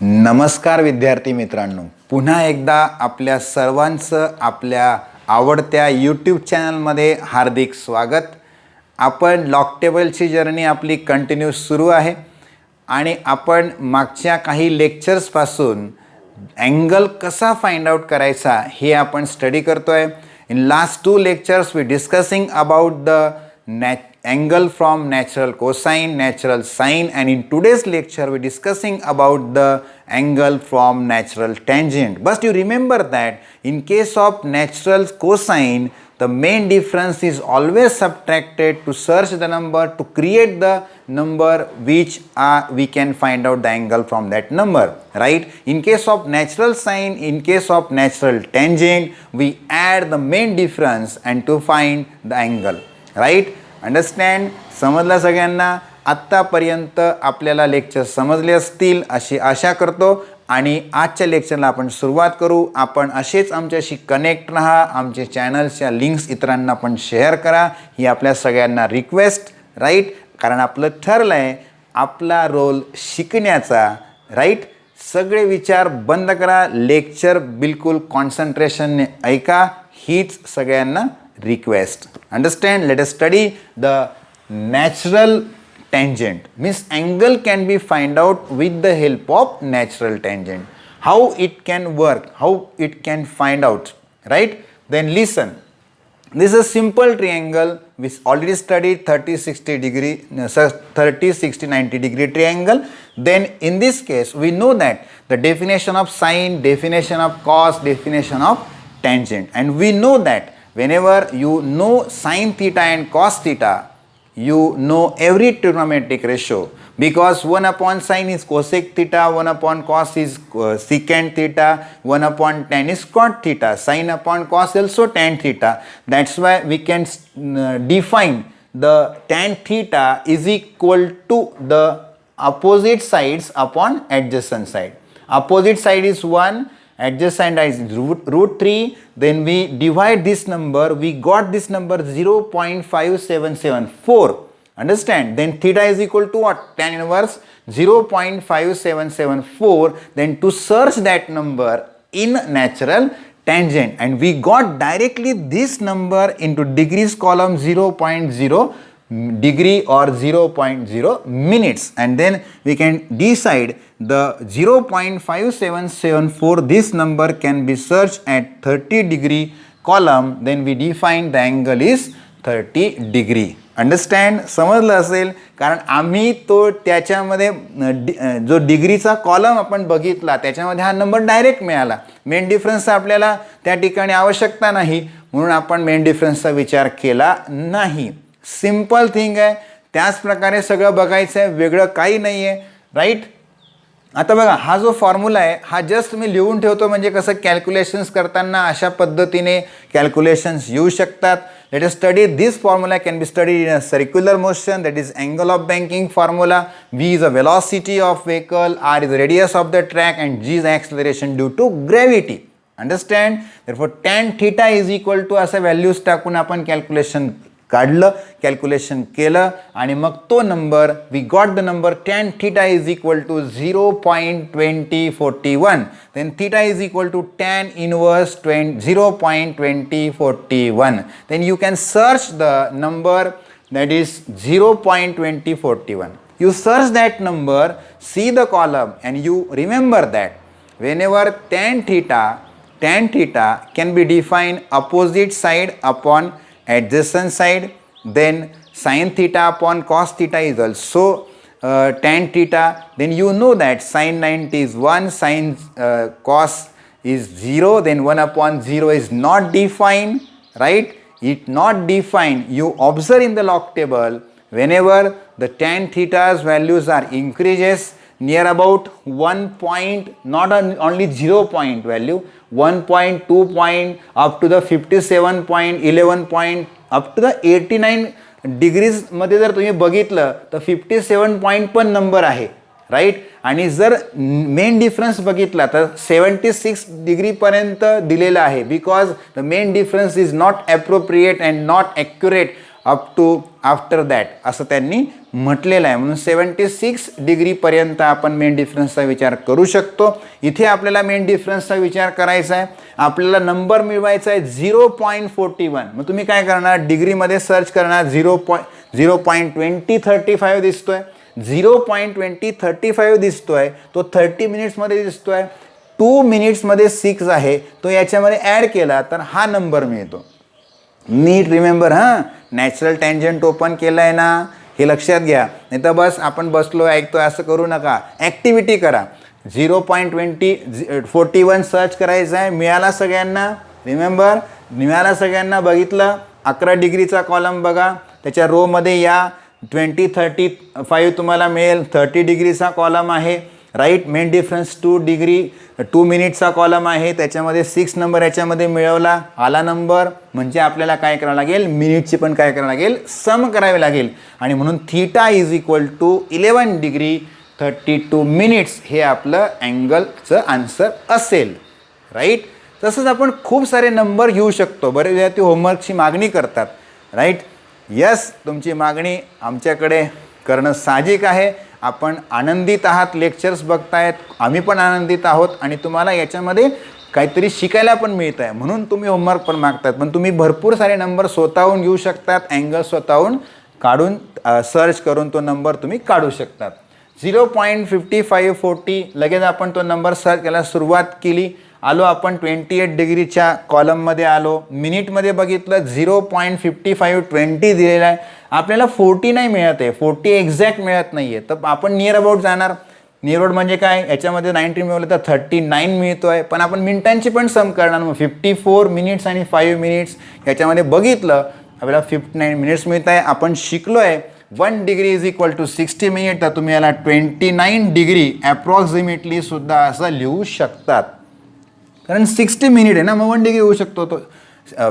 नमस्कार विद्यार्थी मित्रांनो, पुन्हा एकदा आपल्या सर्वांचं आपल्या आवडत्या यूट्यूब चॅनलमध्ये हार्दिक स्वागत. आपण लॉक टेबलची जर्नी आपली कंटिन्यू सुरू आहे आणि आपण मागच्या काही लेक्चर्सपासून अँगल कसा फाइंड आउट करायचा हे आपण स्टडी करतो आहे. In last 2 lectures we discussing about the angle from natural cosine, natural sine, and in today's lecture we discussing about the angle from natural tangent. But you remember that in case of natural cosine, the main difference is always subtracted to search the number to create the number which we can find out the angle from that number, right? In case of natural sine, in case of natural tangent, we add the main difference and to find the angle, right? Understand? समजलं सगळ्यांना? आत्तापर्यंत आपल्याला lecture समजले असतील अशी आशा करतो आणि आजच्या लेक्चरला आपण सुरुवात करू. आपण असेच आमच्याशी कनेक्ट राहा, आमचे चॅनल्सच्या लिंक्स इतरांना पण शेअर करा, ही आपल्या सगळ्यांना रिक्वेस्ट, राईट? कारण आपलं ठरलं आहे आपला रोल शिकण्याचा, राईट? सगळे विचार बंद करा, लेक्चर बिलकुल कॉन्सन्ट्रेशनने ऐका, हीच सगळ्यांना request. Understand? Let us study the natural tangent. Means angle can be find out with the help of natural tangent. How it can work, how it can find out, right? Then listen. This is a simple triangle we already studied 30-60 degree, 30-60-90 degree triangle. Then in this case we know that the definition of sine, definition of cos, definition of tangent, and we know that whenever you know sin theta and cos theta, you know every trigonometric ratio, because 1 upon sin is cosec theta, 1 upon cos is secant theta, 1 upon tan is cot theta, sin upon cos also tan theta. That's why we can define the tan theta is equal to the opposite sides upon adjacent side. Opposite side is 1, adjacent is root 3, then we divide this number, we got this number 0.5774. Understand? Then theta is equal to what? Tan inverse 0.5774. Then to search that number in natural tangent, and we got directly this number into degrees column 0.0 degree or 0.0 minutes, and then we can decide the 0.5774. this number can be searched at 30 degree column, then we define the angle is 30 degree. Understand? समजलं असेल, कारण आम्ही तो त्याच्यामध्ये जो डिग्रीचा column आपण बघितला त्याच्यामध्ये हा नंबर डायरेक्ट मिळाला. मेन डिफरन्स आपल्याला त्या ठिकाणी आवश्यकता नाही म्हणून आपण मेन डिफरन्सचा विचार केला नाही. सिंपल थिंग आहे. त्याच प्रकारे सगळं बघायचं आहे, वेगळं काही नाही आहे, राईट? आता बघा, हा जो फॉर्म्युला आहे हा जस्ट मी लिहून ठेवतो, म्हणजे कसं कॅल्क्युलेशन्स करताना अशा पद्धतीने कॅल्क्युलेशन्स येऊ शकतात. Let us study this formula. Can be study in a circular motion, that is angle of banking formula. V is a velocity of vehicle, R is the radius of the track, and G is acceleration due to gravity. Understand? Therefore tan theta is equal to असा values टाकून आपण calculation काढलं, calculation केलं, आणि मग तो number we got the number tan theta is equal to 0.2041. then theta is equal to tan inverse 0.2041. then you can search the number, that is 0.2041. you search that number, see the column, and you remember that whenever tan theta can be defined opposite side upon adjacent side, then sin theta upon cos theta is also tan theta. Then you know that sin 90 is 1, sin cos is 0, then 1 upon 0 is not defined, right? It not defined. You observe in the log table, whenever the tan theta's values are increases near about 1 point, not only 0 point value, 1 point, 2 point, up to the 57 point, 11 point, up to the 89 degrees मध्ये जर तुम्ही बघितलं तर 57 point पण number आहे, right? आणि जर main difference बघितला तर 76 डिग्रीपर्यंत दिलेला आहे, because the main difference is not appropriate and not accurate up to after that असं त्यांनी म्हटलेलं आहे. म्हणून 76 डिग्रीपर्यंत आपण मेन डिफरन्सचा विचार करू शकतो. इथे आपल्याला मेन डिफरन्सचा विचार करायचा आहे. आपल्याला नंबर मिळवायचा आहे 0.41. मग तुम्ही काय करणार, डिग्रीमध्ये सर्च करणार. 0.2035 दिसतोय, 0.2035 दिसतोय, तो 30 मिनिट्समध्ये दिसतोय. 2 मिनिट्समध्ये 6 आहे, तो याच्यामध्ये ॲड केला तर हा नंबर मिळतो. नीट रिमेंबर हां, नॅचरल टँजंट ओपन केलं आहे ना, हे लक्षात घ्या. नाही तर बस आपण बसलो ऐकतोय असं करू नका, ॲक्टिव्हिटी करा. 0.2041 सर्च करायचं आहे, मिळाला सगळ्यांना. रिमेंबर, मिळाला सगळ्यांना. बघितलं, 11 डिग्रीचा कॉलम बघा, त्याच्या रोमध्ये या. 2035 तुम्हाला मिळेल. 30 डिग्रीचा कॉलम आहे, राईट. मेन डिफरन्स 2 मिनिटचा कॉलम आहे, त्याच्यामध्ये 6 नंबर याच्यामध्ये मिळवला, आला नंबर. म्हणजे आपल्याला काय करावं लागेल, मिनिटची पण काय करावं लागेल, सम करावे लागेल. आणि म्हणून theta is equal to 11 degree 32 minutes हे आपलं अँगलचं आन्सर असेल, राईट. तसंच आपण खूप सारे नंबर घेऊ शकतो. बरेच विद्यार्थी होमवर्कची मागणी करतात, राईट. यस, तुमची मागणी आमच्याकडे करणं साहजिक आहे. आपण आनंदित आहात, लेक्चर्स बघतायत, आम्ही पण आनंदित आहोत आणि तुम्हाला याच्यामध्ये काहीतरी शिकायला पण मिळत आहे, म्हणून तुम्ही होमवर्क पण मागतात. पण तुम्ही भरपूर सारे नंबर स्वतःहून घेऊ शकतात, अँगल स्वतःहून काढून सर्च करून तो नंबर तुम्ही काढू शकतात. 0.5540 लगेच आपण तो नंबर सर्च करायला सुरुवात केली. आलो आपण 28 डिग्रीच्या कॉलममध्ये आलो. मिनिटमध्ये बघितलं 0.5520 दिलेला आहे. आपल्याला 40 नाही मिळत आहे, 40 एक्झॅक्ट मिळत नाही आहे. तर आपण नियर अबाउट जाणार. नियर अबाउट म्हणजे काय, याच्यामध्ये 90 मिळवलं तर 39 मिळतो आहे. पण आपण मिनिटांची पण सम करणार. मग 54 मिनिट्स आणि 5 मिनिट्स याच्यामध्ये बघितलं आपल्याला 59 मिनिट्स मिळत आहे. आपण शिकलो आहे 1 degree is equal to 60 minute. तर तुम्ही याला 29 डिग्री ॲप्रॉक्सिमेटली सुद्धा असं लिहू शकतात, कारण 60 मिनिट आहे ना, मग 1 डिग्री होऊ शकतो तो.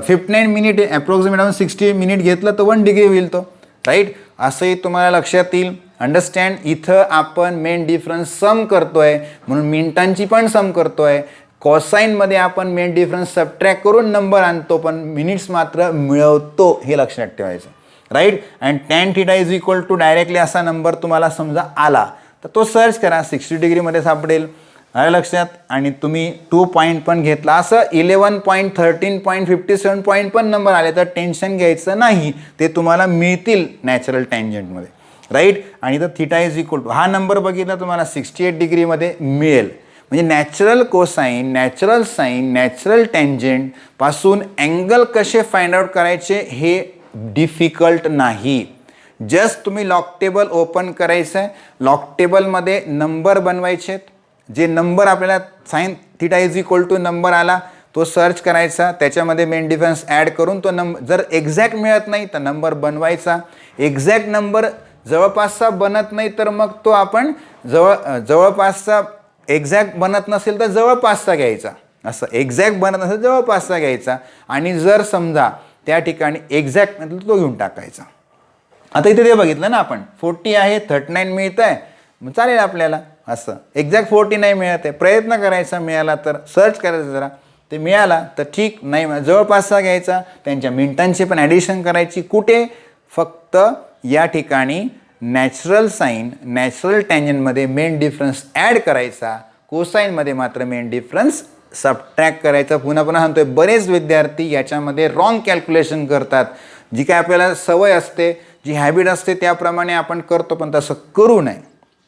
59 मिनिट आहे, ॲप्रॉक्सिमेट आपण 60 मिनिट घेतलं तर 1 डिग्री होईल तो, राईट. असंही तुम्हाला लक्षात येईल. अंडरस्टँड. इथं आपण मेन डिफरन्स सम करतोय, म्हणून मिनिटांची पण सम करतोय. कॉसाईनमध्ये आपण मेन डिफरन्स सबट्रॅक्ट करून नंबर आणतो, पण मिनिट्स मात्र मिळवतो, हे लक्षात ठेवायचं, right. And tan theta is equal to directly असा नंबर तुम्हाला समजा आला तर तो सर्च करा, 60 डिग्रीमध्ये सापडेल, आलं लक्षात. आणि तुम्ही 2 पॉईंट पण घेतला, असं 11.13.57 पॉईंट पण नंबर आले तर टेन्शन घ्यायचं नाही, ते तुम्हाला मिळतील नॅचरल टँजंटमध्ये, राईट. आणि तर थिटा इज इक्वल टू हा नंबर बघितला तुम्हाला 68 डिग्रीमध्ये मिळेल. म्हणजे natural cosine, natural sine, natural tangent पासून अँगल कसे फाइंड आउट करायचे हे डिफिकल्ट नाही. जस्ट तुम्ही लॉक टेबल ओपन करायचं आहे, लॉक टेबलमध्ये नंबर बनवायचे. जे नंबर आपल्याला sine theta is equal to number आला तो सर्च करायचा, त्याच्यामध्ये मेन डिफरन्स ॲड करून तो नंबर, जर एक्झॅक्ट मिळत नाही तर नंबर बनवायचा. एक्झॅक्ट नंबर जवळपासचा बनत नाही तर मग तो आपण जवळपासचा, एक्झॅक्ट बनत नसेल तर जवळपासचा घ्यायचा. असं एक्झॅक्ट बनत नसेल जवळपासचा घ्यायचा. आणि जर समजा त्या ठिकाणी एक्झॅक्ट नसेल तो घेऊन टाकायचा. आता इथे ते बघितलं ना आपण, 40 आहे, 39 मिळत आहे, मग चालेल आपल्याला. असं एक्झॅक्ट 40 नाही मिळत आहे, प्रयत्न करायचा, मिळाला तर सर्च करायचं जरा, ते मिळाला तर ठीक, नाही जवळपासचा घ्यायचा. त्यांच्या मिनिटांची पण ॲडिशन करायची. कुठे, फक्त या ठिकाणी नॅचरल साईन, नॅचरल टँजंटमध्ये मेन डिफरन्स ॲड करायचा, कोसाईनमध्ये मात्र मेन डिफरन्स सबट्रॅक्ट करायचा. पुन्हा पुन्हा सांगतोय, बरेच विद्यार्थी याच्यामध्ये रॉंग कॅल्क्युलेशन करतात. जी काय आपल्याला सवय असते, जी हॅबिट असते त्याप्रमाणे आपण करतो, पण तसं करू नये,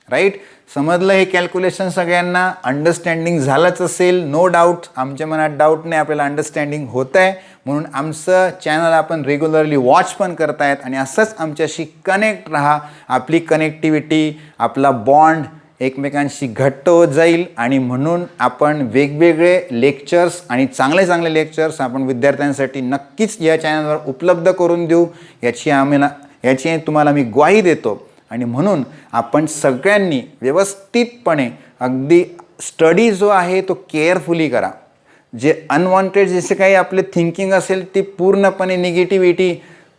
राईट. समजलं हे कॅल्क्युलेशन सगळ्यांना, अंडरस्टँडिंग झालंच असेल, नो डाऊट. आमच्या मनात डाऊट नाही, आपल्याला अंडरस्टँडिंग होतं आहे. म्हणून आमचं चॅनल आपण रेग्युलरली वॉच पण करतायत आणि असंच आमच्याशी कनेक्ट राहा. आपली कनेक्टिव्हिटी, आपला बॉन्ड एकमेकांशी घट्ट होत जाईल. आणि म्हणून आपण वेगवेगळे लेक्चर्स आणि चांगले चांगले लेक्चर्स आपण विद्यार्थ्यांसाठी नक्कीच या चॅनलवर उपलब्ध करून देऊ, याची तुम्हाला मी ग्वाही देतो. आणि म्हणून आपण सगळ्यांनी व्यवस्थितपणे अगदी स्टडी जो आहे तो केअरफुली करा. जे अनवॉन्टेड जसे काही आपले थिंकिंग असेल ती पूर्णपणे निगेटिव्हिटी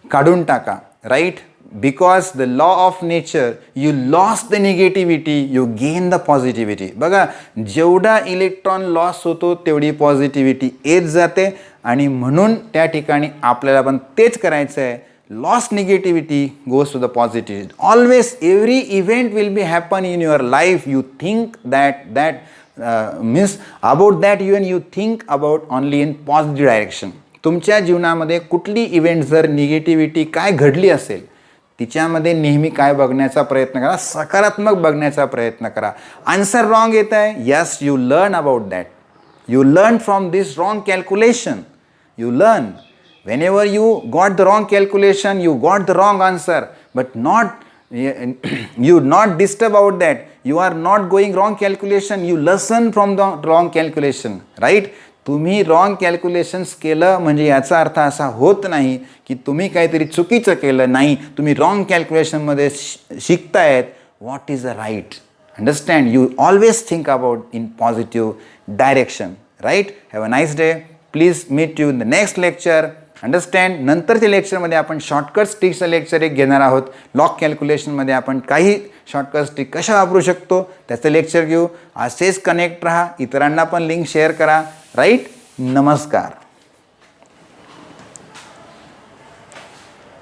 काढून टाका, right. Because the law of nature, you lose the negativity, you gain the positivity. बघा, जेवढा इलेक्ट्रॉन लॉस होतो तेवढी पॉझिटिव्हिटी येत जाते. आणि म्हणून त्या ठिकाणी आपल्याला पण तेच करायचं आहे. lost negativity goes to the positive. Always every event will be happen in your life. You think that means about that even you think about only in positive direction. तुमच्या जीवनामध्ये कुठली इव्हेंट जर निगेटिव्हिटी काय घडली असेल तिच्यामध्ये नेहमी काय बघण्याचा प्रयत्न करा, सकारात्मक बघण्याचा प्रयत्न करा. आन्सर रॉंग येत आहे, yes you learn about that. You learn from this wrong calculation. You learn. Whenever you got the wrong calculation, you got the wrong answer. But you not disturb about that. You are not going wrong calculation. You learn from the wrong calculation. Right? तुम्ही wrong calculations केलं म्हणजे याचा अर्थ असा होत नाही की तुम्ही काहीतरी चुकीचं केलं. नाही, तुम्ही रॉंग कॅल्क्युलेशनमध्ये शिकतायत what is the right. Understand, you always think about in positive direction, right? Have a nice day. Please meet you in the next lecture. Understand, नंतरच्या लेक्चरमध्ये आपण शॉर्टकट्स ट्रिक्सचं लेक्चर एक घेणार आहोत. लॉक कॅल्क्युलेशनमध्ये आपण काही शॉर्टकट्स ट्रिक कशा वापरू शकतो त्याचं लेक्चर घेऊ. असेच कनेक्ट राहा, इतरांना पण लिंक शेअर करा. राईट. नमस्कार.